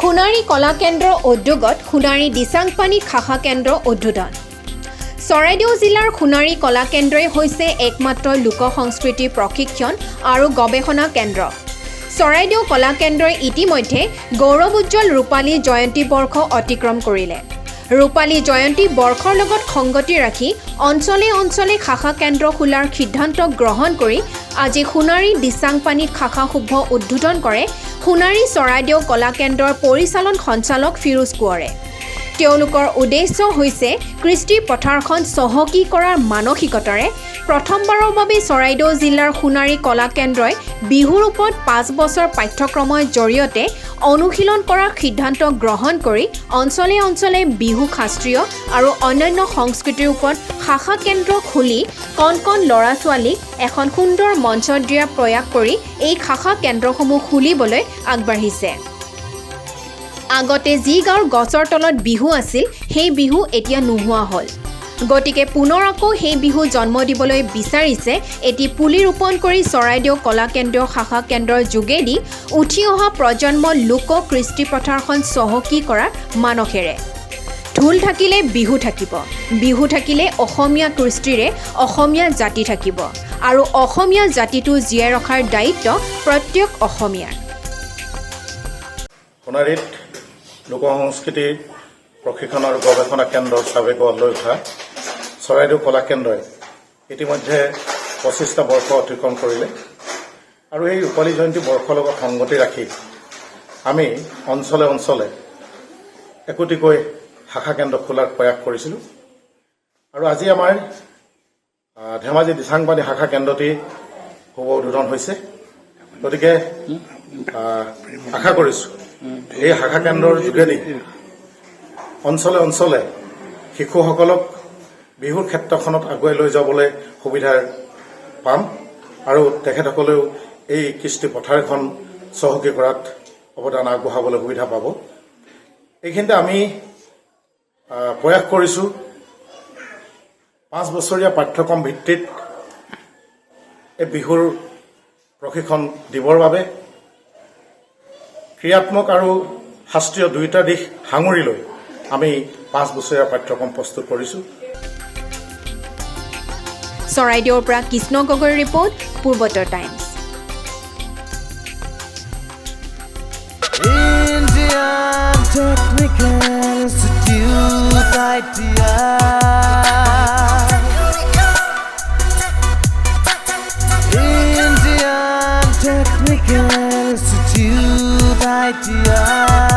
সোণাৰী কলা কেন্দ্ৰ উদ্যোগত সোণাৰী দিচাংপানী শাখা কেন্দ্ৰ উদ্বোধন। চৰাইদেউ জিলাৰ সোণাৰী কলা কেন্দ্ৰই হৈছে একমাত্ৰ লোক সংস্কৃতি প্ৰশিক্ষণ আৰু গৱেষণা কেন্দ্ৰ। চৰাইদেউ কলা কেন্দ্ৰই ইতিমধ্যে গৌৰৱোজ্জ্বল ৰূপালী জয়ন্তী বৰ্ষ অতিক্ৰম কৰিলে। ৰূপালী জয়ন্তী বৰ্ষৰ লগত সংগতি ৰাখি অঞ্চলে অঞ্চলে শাখা কেন্দ্ৰ খোলাৰ সিদ্ধান্ত গ্ৰহণ কৰি আজি সোণাৰী দিচাংপানীত শাখা শুভ উদ্বোধন কৰে সোণাৰী চৰাইদেউ কলা কেন্দ্ৰৰ পৰিচালন সঞ্চালক ফিৰোজ কোঁৱৰে। তেওঁলোকৰ উদ্দেশ্য হৈছে কৃষ্টি পথাৰখন চহকী কৰাৰ মানসিকতাৰে প্ৰথমবাৰৰ বাবে চৰাইদেউ জিলাৰ সোণাৰী কলা কেন্দ্ৰই বিহুৰ ওপৰত 5 বছৰ পাঠ্যক্ৰমৰ জৰিয়তে অনুশীলন কৰাৰ সিদ্ধান্ত গ্ৰহণ কৰি অঞ্চলে অঞ্চলে বিহু শাস্ত্ৰীয় আৰু অন্যান্য সংস্কৃতিৰ ওপৰত শাখা কেন্দ্ৰ খুলি কণ কণ ল'ৰা ছোৱালীক এখন সুন্দৰ মঞ্চ দিয়াৰ প্ৰয়াস কৰি এই শাখা কেন্দ্ৰসমূহ খুলিবলৈ আগবাঢ়িছে। আগতে যি গাঁৱৰ গছৰ তলত বিহু আছিল সেই বিহু এতিয়া নোহোৱা হ'ল। গতিকে পুনৰ আকৌ সেই বিহু জন্ম দিবলৈ বিচাৰিছে এটি পুলি ৰোপণ কৰি চৰাইদেউ কলা কেন্দ্ৰীয় শাখা কেন্দ্ৰৰ যোগেদি উঠি অহা প্ৰজন্মৰ লোক কৃষ্টি পথাৰখন চহকী কৰাৰ মানসেৰে। ঢোল থাকিলে বিহু থাকিব, বিহু থাকিলে অসমীয়া কৃষ্টিৰে অসমীয়া জাতি থাকিব আৰু অসমীয়া জাতিটো জীয়াই ৰখাৰ দায়িত্ব প্ৰত্যেক অসমীয়াৰ। সোণাৰীত লোক সংস্কৃতিৰ প্ৰশিক্ষণ আৰু গৱেষণা কেন্দ্ৰ হিচাপে গঢ় লৈ উঠা চৰাইদেউ কলা কেন্দ্ৰই ইতিমধ্যে 25টা বৰ্ষ অতিক্ৰম কৰিলে আৰু এই ৰূপালী জয়ন্তী বৰ্ষৰ লগত সংগতি ৰাখি আমি অঞ্চলে অঞ্চলে একোটিকৈ শাখা কেন্দ্ৰ খোলাৰ প্ৰয়াস কৰিছিলোঁ আৰু আজি আমাৰ ধেমাজি দিচাংপানী শাখা কেন্দ্ৰটি শুভ উদ্বোধন হৈছে। গতিকে আশা কৰিছোঁ এই শাখা কেন্দ্ৰৰ যোগেদি অঞ্চলে অঞ্চলে শিশুসকলক বিহুৰ ক্ষেত্ৰখনত আগুৱাই লৈ যাবলৈ সুবিধা পাম আৰু তেখেতসকলেও এই কৃষ্টি পথাৰখন চহকী কৰাত অৱদান আগবঢ়াবলৈ সুবিধা পাব। এইখিনিতে আমি প্ৰয়াস কৰিছোঁ 5 বছৰীয়া পাঠ্যক্ৰম ভিত্তিত এই বিহুৰ প্ৰশিক্ষণ দিবৰ বাবে ক্ৰিয়াত্মক আৰু শাস্ত্ৰীয় দুয়োটা দিশ সাঙুৰি লৈ আমি 5 বছৰীয়া পাঠ্যক্ৰম প্ৰস্তুত কৰিছোঁ। চৰাইদেউৰ পৰা কৃষ্ণ গগৈৰ report, Purbatar Times. Technical Institute ITI